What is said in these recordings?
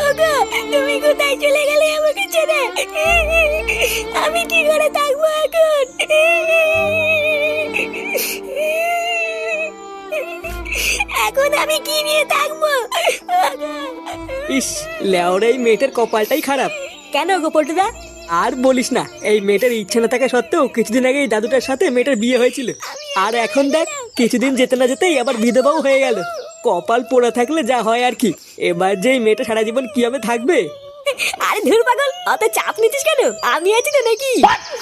ওগো, তুমি কোথায় চলে গেলে আমাকে ছেড়ে? আমি কি করে থাকবো এখন? এখন আমি কি নিয়ে থাকবো? ইস, লেওরা এই মেয়েটার কপালটাই খারাপ। কেন গো পল্টুদা? আর বলিস না, এই মেয়েটার ইচ্ছে না থাকা সত্ত্বেও কিছুদিন আগে এই দাদুটার সাথে মেয়েটার বিয়ে হয়েছিল। আর এখন দেখ, কিছুদিন যেতে না যেতেই আবার বিধবাও হয়ে গেল। কপাল পোড়া থাকলে যা হয় আর কি। এবার যে এই মেয়েটা সারা জীবন কিভাবে থাকবে? আরে ধুর পাগল, অত চাপ নিতিস কেন? আমি আছি তো নাকি?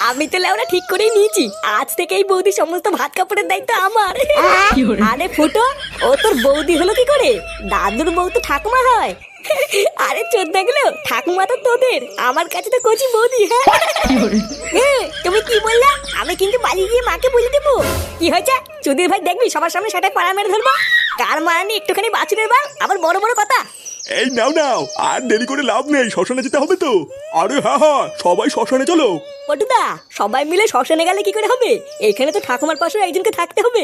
আমি তো লেওরা ঠিক করেই নিয়েছি, আজ থেকে এই বৌদি সমস্ত ভাত কাপড়ের দায়িত্ব আমার। আরে ফুটো, ও তোর বৌদি হলো কি করে? দাদুর বউ তো ঠাকুমা হয়। আরে চোদ্দাগুলো, ঠাকুমা তো তোদের, আমার কাছে তো কচি বৌদি। হ্যাঁ, তুমি কি বললা? আমি কিন্তু বাড়ি গিয়ে মাকে বলে দেবো। কি হয়েছে? চুদির ভাই দেখবি সবার সামনে সেটা পাড়া মেরে ধরবো। কার মারানি একটুখানি বাছুরের বাল, আবার বড় বড় কথা। এই নাও নাও, আর দেরি করে লাভ নেই, শ্মশানে যেতে হবে তো। আরে হ্যাঁ হ্যাঁ, সবাই শ্মশানে চলো। পটুদা, সবাই মিলে শ্মশানে গেলে কি করে হবে? এখানে তো ঠাকুমার পাশে একজনকে থাকতে হবে।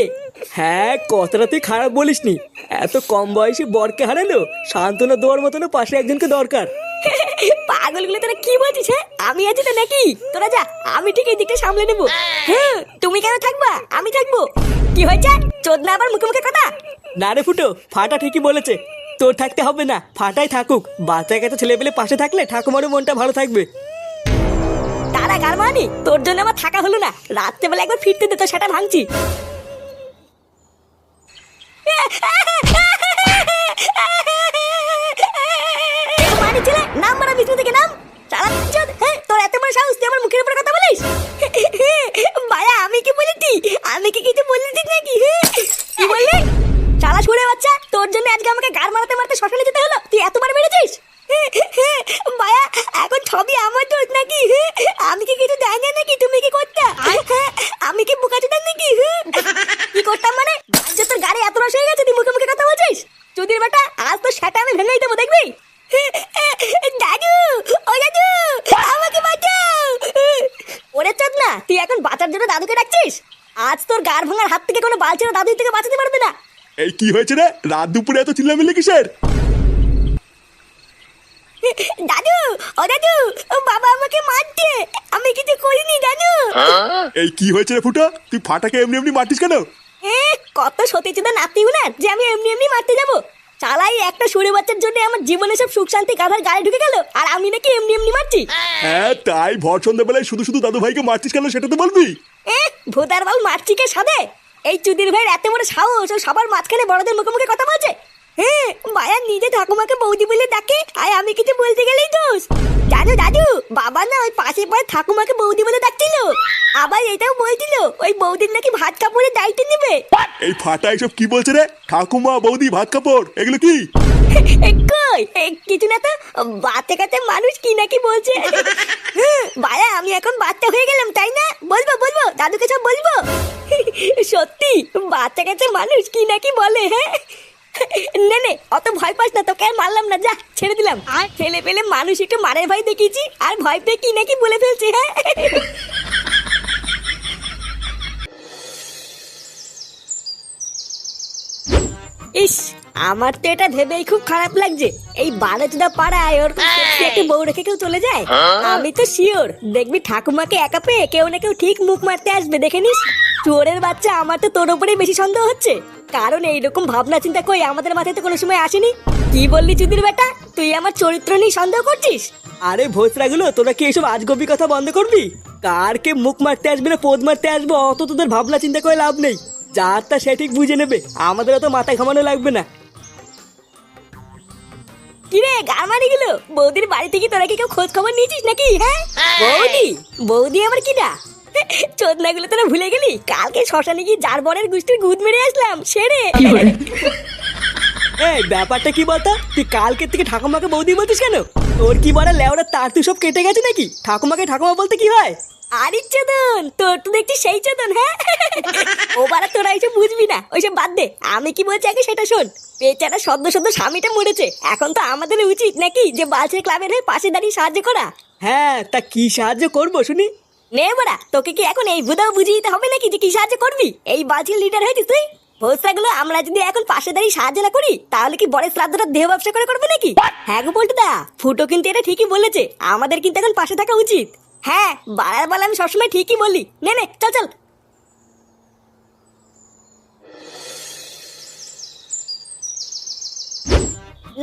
হ্যাঁ, কথাটা তুই খারাপ বলিসনি। এত কম বয়সে বরকে হারালো, সান্ত্বনা দেওয়ার মতনও পাশে একজনকে দরকার। পাগলগুলো তোরা কি বলছিস? হ্যাঁ, আমি আছি তো নাকি? তোরা যা, আমি ঠিক এই দিকটা সামলে নেবো। হ্যাঁ, তুমি কেন থাকবা? আমি থাকবো। কি হয়েছে? চোদনা আবার মুখে মুখে কথা। না রে ফুটো, ফাটা ঠিকই বলেছে। তোর থাকতে হবে না, ফাটাই থাকুক। বাচ্চা কাচ্চা ছেলে পেলে পাশে থাকলে ঠাকুমারও মনটা ভালো থাকবে। তারা গারমানি, তোর জন্য আমার থাকা হলো না। রাত্রেবেলা একবার ফিরতে দে, তো সেটা ভাঙছি। মানি ছেলে, নাম মারা বিষ্ণু থেকে নাম। চালা চোদ, হ্যাঁ, তোর এত বড় সাহস, তুই আমার মুখের উপর কথা বলিস? ভাইয়া, আমি কি বলেছি? আমি কি কিছু বলেছি নাকি? কি বললি? চালা ছুড়ে বাচ্চা, তোর জন্য আজকে আমাকে গার মারতে মারতে শ্মশানে যেতে হলো। তুই এতবার মেরেছিস? ভাইয়া, এখন সবই আমার দোষ নাকি? আমি কি কিছু জানি না নাকি? তুমি কি করতে? আমি কি বোকা চোদা নাকি? কি করতাম মানে? আজ তোর গাড়ি এত রস হয়ে গেছে, তুই মুখে মুখে কথা বলছিস? চুদির বেটা, আজ তো সেটা আমি ভেঙেই দেবো, দেখবি? দাদু, ও দাদু, আমাকে বাঁচাও। ওরে চোদ না, তুই এখন বাঁচার জন্য দাদুকে ডাকছিস? আজ তোর গার ভাঙার হাত থেকে কোনো বালছেনা দাদু থেকে বাঁচাতে পারবে না। এই কি হয়েছে রে? রাত দুপুরে এত চিল্লামিল্লি কিসের? দাদু, ও দাদু, ও বাবা আমাকে মারছে, আমি কিছু করিনি দাদু। এই কি হয়েছে রে ফুটা? তুই ফাটাকে এমনি এমনি মারতিস কেন? কত সতীচুদা নাতি না যে আমি এমনি এমনি মারতে যাবো? চালাই একটা সুরে বাচ্চার জন্য আমার জীবনে সব সুখ শান্তি গাধার গায়ে ঢুকে গেল, আর আমি নাকি এমনি এমনি মারছি? হ্যাঁ, তাই ভর সন্ধ্যাবেলায় শুধু শুধু দাদু ভাইকে মারতিস কেন সেটা তো বলবি। ভোদার বাল মারছি কে সাধে? এই চুদির ভাইয়ের এত বড় সাহস, ও সবার মাঝখানে বড়দের মুখে মুখে কথা বলছে। হ্যাঁ, মায়া নিজে ঠাকুমাকে বৌদি বলে ডাকে, আর আমি কিছু বলতে গেলেই দোষ। জানো দাদু, বাবা না ওই পাশে পায়ে ঠাকুমাকে বৌদি বলে ডাকছিল, আবার এটাও বলছিল ওই বৌদির নাকি ভাত কাপড়ের দায়িত্ব নেবে। এই ফাটা এসব কি বলছে রে? ঠাকুমা, বৌদি, ভাত কাপড়, এগুলো কি? কই কিছু না তো, বাচ্চা কাচ্চা মানুষ কি নাকি বলছে। বায়া, আমি এখন বাচ্চা হয়ে গেলাম তাই না? বলবো বলবো, দাদুকে সব বলবো। সত্যি বাচ্চা কাচ্চা মানুষ কি নাকি বলে। হ্যাঁ, নে নে, অত ভয় পাস না, তোকে আর মারলাম না, যা ছেড়ে দিলাম। ছেলে পেলে মানুষ একটু মারের ভয় দেখিয়েছি, আর ভয় পেয়ে কি নাকি বলে ফেলছে। হ্যাঁ, ইস, আমার তো এটা ভেবেই খুব খারাপ লাগছে। এই বারোচোদা পাড়ায় ওর একটা বউ রেখে কেউ চলে যায়? আমি তো শিওর দেখবি ঠাকুমাকে একা পেয়ে কেউ না কেউ ঠিক মুখ মারতে আসবে, দেখে নিস। চোরের বাচ্চা, আমার তো তোর উপরেই বেশি সন্দেহ হচ্ছে, কারণ এইরকম ভাবনা চিন্তা কই আমাদের মাথায় তো কোনো সময় আসেনি। কি বললি চুদির বেটা, তুই আমার চরিত্র নিয়ে সন্দেহ করছিস? আরে ভোসরাগুলো, তোরা কি এসব আজগবি কথা বন্ধ করবি? কার কে মুখ মারতে আসবে না পোদ মারতে আসবে, অত তোদের ভাবনা চিন্তা করে লাভ নেই। যার তা সে ঠিক বুঝে নেবে, আমাদের অত মাথা ঘামানো লাগবে না। কিরে গারমানি গুলো, বৌদির বাড়ি থেকে তোরা কি কেউ খোঁজ খবর নিয়েছিস নাকি? হ্যাঁ, বৌদি বৌদি আমার কিনা? চোদনা গুলো তোরা ভুলে গেলি, কালকে শ্মশানে গিয়ে যার বরের গুষ্টির গুদ মেরে আসলাম সেরে। এই ব্যাপারটা কি বলতো? তুই কালকে থেকে ঠাকুমাকে বৌদি বলতিস কেন? তোর কি বলে লেওরা তার তুই সব কেটে গেছে নাকি? ঠাকুমাকে ঠাকুমা বলতে কি হয়? আরে চোদন, তোর তো দেখছি সেই চোদন। হ্যাঁ, ও বারা তোরা এইসব বুঝবি না, ওইসব বাদ দে। আমি কি বলছি আগে সেটা শোন। বেচারা সদ্য সদ্য স্বামীটা মরেছে, এখন তো আমাদের উচিত নাকি যে বালছের ক্লাবের হয়ে পাশে দাঁড়িয়ে সাহায্য করা। হ্যাঁ, তা কি সাহায্য করবো শুনি? নে বড়া, তোকে কি এখন এই বুধাও বুঝিয়ে দিতে হবে নাকি যে কি সাহায্য করবি? এই বালছের লিডার হয়েছিস তুই। ভোসরাগুলো আমরা যদি এখন পাশে দাঁড়িয়ে সাহায্য না করি তাহলে কি বড় শ্রাদ্ধটা দেহ ব্যবসা করে করবে নাকি? হ্যাঁ গো পল্টুদা, ফুটো কিন্তু এটা ঠিকই বলেছে, আমাদের কিন্তু এখন পাশে থাকা উচিত। হ্যাঁ, বাড়ার বেলা আমি সবসময় ঠিকই বলি। নে নে চল চল।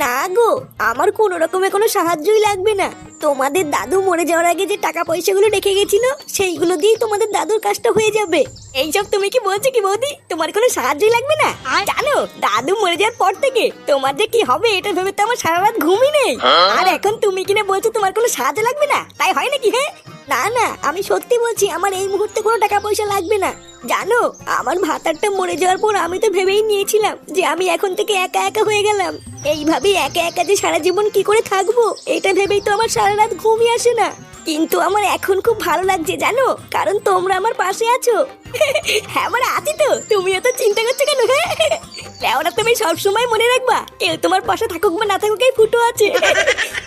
না গো, আমার কোনো রকমের কোনো সাহায্যই লাগবে না। তোমাদের দাদু মরে যাওয়ার আগে যে টাকা পয়সাগুলো রেখে গেছিল সেইগুলো দিয়েই তোমাদের দাদুর কাজটা হয়ে যাবে। এইসব তুমি কি বলছো কি বৌদি? তোমার কোনো সাহায্যই লাগবে না? জানো, দাদু মরে যাওয়ার পর থেকে তোমার যে কি হবে এটা ভেবে তো আমার সারা রাত ঘুমই নেই। আর এখন তুমি কিনা বলছো তোমার কোনো সাহায্য লাগবে না, তাই হয় নাকি? হ্যাঁ না না, আমি সত্যি বলছি, আমার এই মুহূর্তে কোনো টাকা পয়সা লাগবে না। জানো, আমার ভাতারটা মরে যাওয়ার পর আমি তো ভেবেই নিয়েছিলাম যে আমি এখন থেকে একা একা হয়ে গেলাম। এইভাবেই একা একা যে সারা জীবন কি করে থাকবো এটা ভেবেই তো আমার সারা রাত ঘুমই আসে না। কিন্তু আমার এখন খুব ভালো লাগছে জানো, কারণ তোমরা আমার পাশে আছো। হ্যাঁ আমার আছি তো, তুমিও তো চিন্তা করছো কেন? ওরা তুমি সবসময় মনে রাখবা, কেউ তোমার পাশে থাকুক বা না থাকুক, এই ফুটো আছে।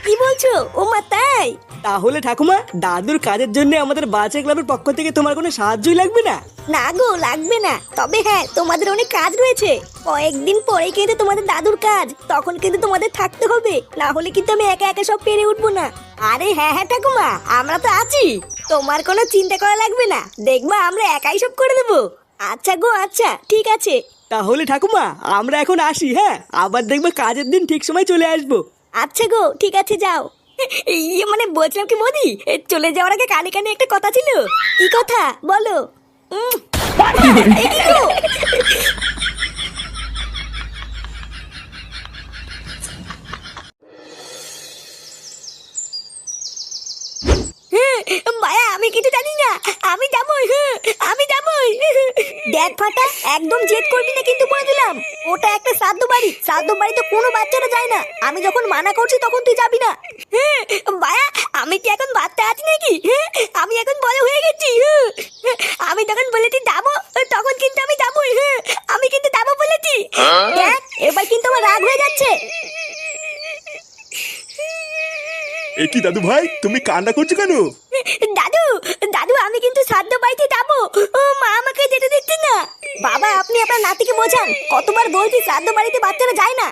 কি বলছো? ও মা তাই? তাহলে ঠাকুমা, দাদুর কাজের জন্য আমাদের বাচ্চা ক্লাবের পক্ষ থেকে তোমার কোনো সাহায্যই লাগবে না? না গো, লাগবে না। তবে হ্যাঁ, তোমাদের অনেক কাজ রয়েছে, কয়েকদিন পরে কিন্তু তোমাদের দাদুর কাজ, তখন কিন্তু তোমাদের থাকতে হবে, না হলে কিন্তু আমি একা একা সব পেরে উঠবো না। আরে হ্যাঁ হ্যাঁ ঠাকুমা, আমরা তো আছি, তোমার কোনো চিন্তা করা লাগবে না, দেখবা আমরা একাই সব করে দেবো। আচ্ছা গো, আচ্ছা ঠিক আছে। তাহলে ঠাকুমা, আমরা এখন আসি। হ্যাঁ, আবার দেখবে কাজের দিন ঠিক সময় চলে আসবো। আচ্ছা গো, ঠিক আছে যাও। ইয়ে মানে বলছিলাম কি মোদি, চলে যাওয়ার আগে কানে কানে একটা কথা ছিল। কি কথা বলো? এই কি গো? মায়া, আমি কিছু জানি না, আমি যাবই, আমি যাবই। দেখ ফাটা, একদম জেদ করবি না কিন্তু বলে দিলাম। ওটা একটা শ্রাদ্ধ বাড়ি, শ্রাদ্ধ বাড়িতে কোনো বাচ্চারা যায় না। আমি যখন মানা করছি তখন তুই যাবি না। মায়া, আমি কি এখন বাচ্চা আছি নাকি? আমি এখন বড় হয়ে গেছি। আমি যখন বলেছি যাবো তখন কিন্তু আমি যাবই। আমি কিন্তু যাবো বলেছি। দেখ, এবার কিন্তু আমার রাগ হয়ে যাচ্ছে। এ কি দাদু ভাই, তুমি কান্না করছো কেন? দাদু, দাদু আমি কিন্তু শ্রাদ্ধ বাড়িতে যাবো, ও মা আমাকে যেতে দিচ্ছে না। বাবা, আপনি আপনার নাতিকে বোঝান, কতবার বলছি শ্রাদ্ধ বাড়িতে বাচ্চারা যায় না,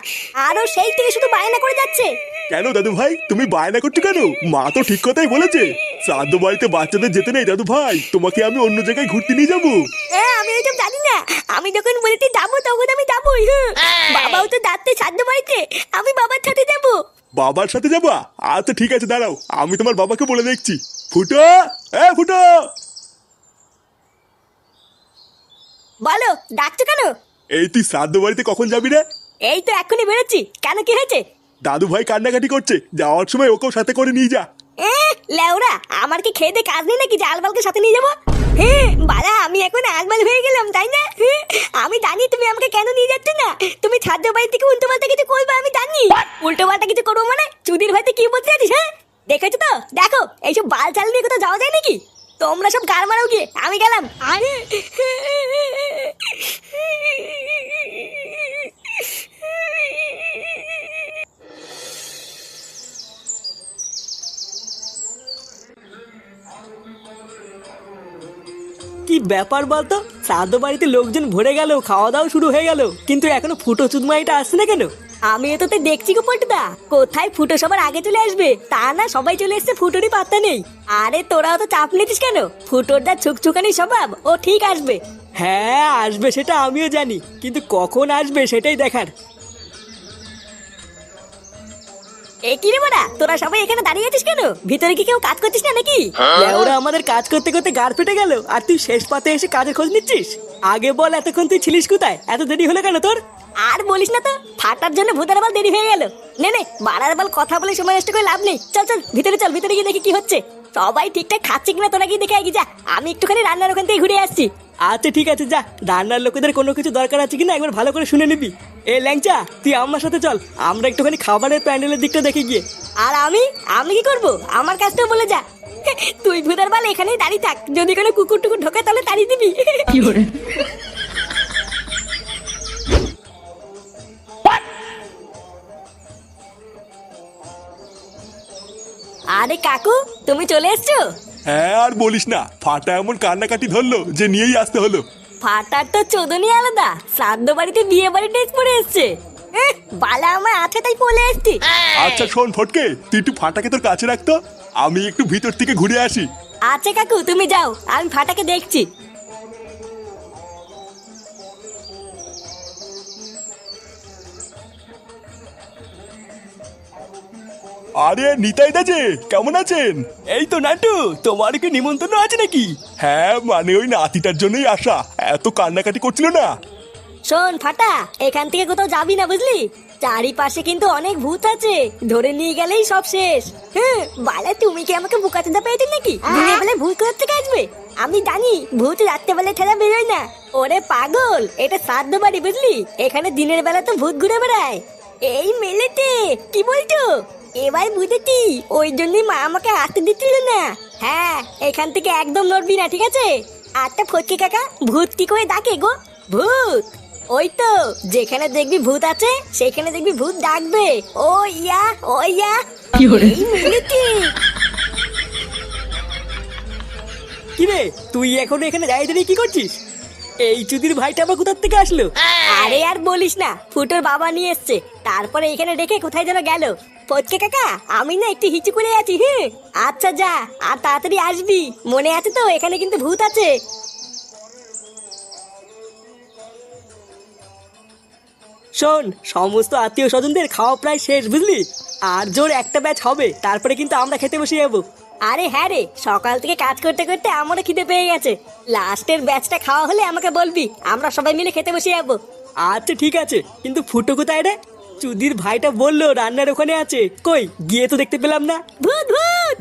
আরও সেই থেকে শুধু বায়না করে যাচ্ছে। কেন দাদু ভাই, তুমি বায়না করছো কেন? মা তো ঠিক কথাই বলেছে, শ্রাদ্ধ বাড়িতে বাচ্চাদের যেতে নেই। দাদু ভাই, তোমাকে আমি অন্য জায়গায় ঘুরতে নিয়ে যাবো। হ্যাঁ, আমি ওইসব জানি না, আমি যখন বলেছি যাবো তখন আমি যাবোই। বাবাও তো যাচ্ছে শ্রাদ্ধ বাড়িতে, আমি বাবার সাথে যাবো। বাবার সাথে যাবা? আচ্ছা ঠিক আছে, দাঁড়াও, আমি তোমার বাবাকে বলে দেখছি। ফুটো, এ ফুটো। বলো, ডাকছো কেন? এই তুই শ্রাদ্ধ বাড়িতে কখন যাবি রে? এই তো এখনই বেরোচ্ছি, কেন কি হয়েছে? দাদু ভাই কান্নাকাটি করছে, যাওয়ার সময় ওকেও সাথে করে নিয়ে যা। লেওরা, আমার কি খেয়ে দিয়ে কাজ নেই নাকি যে আলবালকে সাথে নিয়ে যাবো? বাড়া, আমি এখন আলবাল হয়ে গেলাম তাই না? আমি জানি তুমি আমাকে কেন নিয়ে যাচ্ছ না। তুমি ছাদ্য বাড়ি থেকে উল্টো পাল্টা কিছু করবে আমি জানি। উল্টো পাল্টা কিছু করবো মানে চুদির ভাইতে কি বলতে যাচ্ছিস? হ্যাঁ, দেখেছো তো, দেখো এইসব বাল চাল নিয়ে কোথাও যাওয়া যায় নাকি? তোমরা সব গার মারাও গিয়ে, আমি গেলাম। আরে কি ব্যাপার বলতো, শ্রাদ্ধ বাড়িতে লোকজন ভরে গেল, খাওয়া দাওয়া শুরু হয়ে গেল, কিন্তু এখনো ফুটো চুদমাইটা আসছে না কেন? আমি তো দেখছি গো পল্টুদা, কোথায় ফুটো সবার আগে চলে আসবে, তা না সবাই চলে এসছে, ফুটোরই পাত্তা নেই। আরে তোরাও তো চাপ নিতিস কেন, ফুটোর দা ছুকছুকানি স্বভাব, ও ঠিক আসবে। হ্যাঁ আসবে, সেটা আমিও জানি, কিন্তু কখন আসবে সেটাই দেখার। এ কি রে বড়া, তোরা সবাই এখানে দাঁড়িয়ে আছিস কেন? ভিতরে কি কেউ কাজ করছিস না নাকি? ওরা আমাদের কাজ করতে করতে গাড় ফেটে গেল, আর তুই শেষ পাতে এসে কাজের খোঁজ নিচ্ছিস? আগে বল, এতক্ষণ তুই ছিলিস কোথায়? এত দেরি হলো কেন তোর? আর বলিস না তো, ফাটার জন্য ভূতের বাল দেরি হয়ে গেল। নে নে, বাড়ার বাল কথা বলে সময় নষ্ট করে লাভ নেই, চল চল ভিতরে চল, ভিতরে গিয়ে দেখি কি হচ্ছে। সবাই ঠিকঠাক খাচ্ছে কিনা তোরা গিয়ে দেখে এগিয়ে যা, আমি একটুখানি রান্নার ওখান থেকে ঘুরে আসছি। আচ্ছা ঠিক আছে, যা, রান্নার লোকেদের কোনো কিছু দরকার আছে কিনা একবার ভালো করে শুনে নিবি। এ ল্যাংচা, তুই আমার সাথে চল, আমরা একটুখানি খাবারের প্যান্ডেলের দিকটা দেখে গিয়ে। আর আমি কি করব? আমার কাজটা বলে যা। তুই ভূতের বাল এখানেই দাঁড়িয়ে থাক, যদি কোনো কুকুর টুকুর ঢোকে তাহলে তাড়িয়ে দিবি। আরে কাকু, তুমি চলে এসছো? হ্যাঁ, আর বলিস না, ফাটা এমন কান্নাকাটি ধরলো যে নিয়েই আসতে হলো। ফাটার তো চোদনই আলাদা, শ্রাদ্ধ বাড়িতে বিয়ে বাড়ি ড্রেস পরে এসছে। বালা আমার আছে তাই পলে এসছি। আচ্ছা শোন ফটকে, তুই একটু ফাটাকে তোর কাছে রাখতো, আমি একটু ভিতর থেকে ঘুরে আসি। আচ্ছা কাকু তুমি যাও, আমি ফাটাকে দেখছি। আরে নিতাই দা যে, কেমন আছেন? এই তো নাটু, তোমার কি নিমন্ত্রণ আছে নাকি? হ্যাঁ মানে ওই নাতিটার জন্যই আসা, এত কান্নাকাটি করছিল না। শোন ফাটা, এখান থেকে কোথাও যাবি না বুঝলি, চারিপাশে কিন্তু অনেক ভূত আছে, ধরে নিয়ে গেলেই সব শেষ। হ্যাঁ বালা, তুমি কি আমাকে বোকাচোদা পেয়েছো নাকি? দিনের বেলায় ভূত কোথা থেকে আসবে? আমি জানি ভূত রাত্রেবেলায় ঠেলা বেরোয় না। ওরে পাগল, এটা শ্রাদ্ধ বাড়ি বুঝলি, এখানে দিনের বেলা তো ভূত ঘুরে বেড়ায়। এই মেলেতে কি বলছো? এবার বুঝেছি, ওই জন্যই মা আমাকে আসতে দিচ্ছিল না। হ্যাঁ এখান থেকে একদম নড়বি না, ঠিক আছে? আচ্ছা ফটকে কাকা, ভূত কি করে ডাকে গো? ভূত ওই তো, যেখানে দেখবি ভূত আছে সেখানে দেখবি ভূত ডাকবে। ও ইয়া, ও ইয়া। এই মিলেছি। কিরে, তুই এখন এখানে দাঁড়িয়ে দাঁড়িয়ে কি করছিস? এই চুদির ভাইটা আবার কোথার থেকে আসলো? আরে আর বলিস না, ফুটোর বাবা নিয়ে এসছে, তারপরে এখানে রেখে কোথায় যেন গেল। ফটকে কাকা, আমি না একটু হিচু করে আছি। হ্যাঁ আচ্ছা যা, আর তাড়াতাড়ি আসবি, মনে আছে তো এখানে কিন্তু ভূত আছে। শোন, সমস্ত আত্মীয় স্বজনদের খাওয়া প্রায় শেষ বুঝলি, আর জোর একটা ব্যাচ হবে, তারপরে কিন্তু আমরা খেতে বসে যাবো। আরে হ্যাঁ রে, সকাল থেকে কাজ করতে করতে আমারও খিদে পেয়ে গেছে। লাস্টের ব্যাচটা খাওয়া হলে আমাকে বলবি, আমরা সবাই মিলে খেতে বসে যাবো। আচ্ছা ঠিক আছে, কিন্তু ফুটো কোথায় রে? চুদির ভাইটা বললো রান্নার ওখানে আছে, কই গিয়ে তো দেখতে পেলাম না। ভূত ভূত।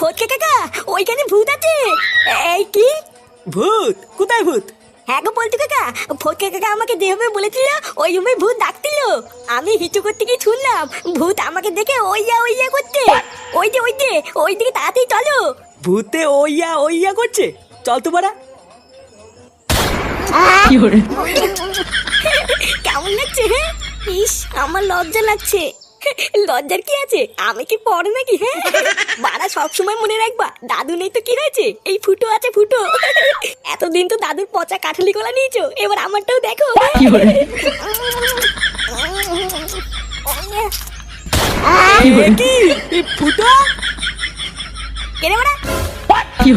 ফটকে কাকা, ওইখানে ভূত আছে। এই কি? ভূত? কোথায় ভূত? হ্যাঁ গো বলতো কাকা, ফটকে কাকা আমাকে যেভাবে বলেছিল ওই রুমে ভূত ডাকছিল। আমি হিচু করতে গিয়ে শুনলাম ভূত আমাকে দেখে ওইয়া করছে। ওই যে ওই দিকে তাড়াতাড়ি চলো। ভূতে ওইয়া করছে, চল তো বাড়া। কেমন লাগছে? হ্যাঁ ইস, আমার লজ্জা লাগছে। লজ্জার কি আছে, আমি কি পড়ে নাকি? হ্যাঁ বাড়া, সবসময় মনে রাখবা, দাদু নেই তো কি হয়েছে, এই ফুটো আছে ফুটো। এতদিন তো দাদুর পচা কাঠালি কলা নিয়েছো, এবার আমারটাও দেখো। কি এই ফুটো? কেনে বাড়া? কি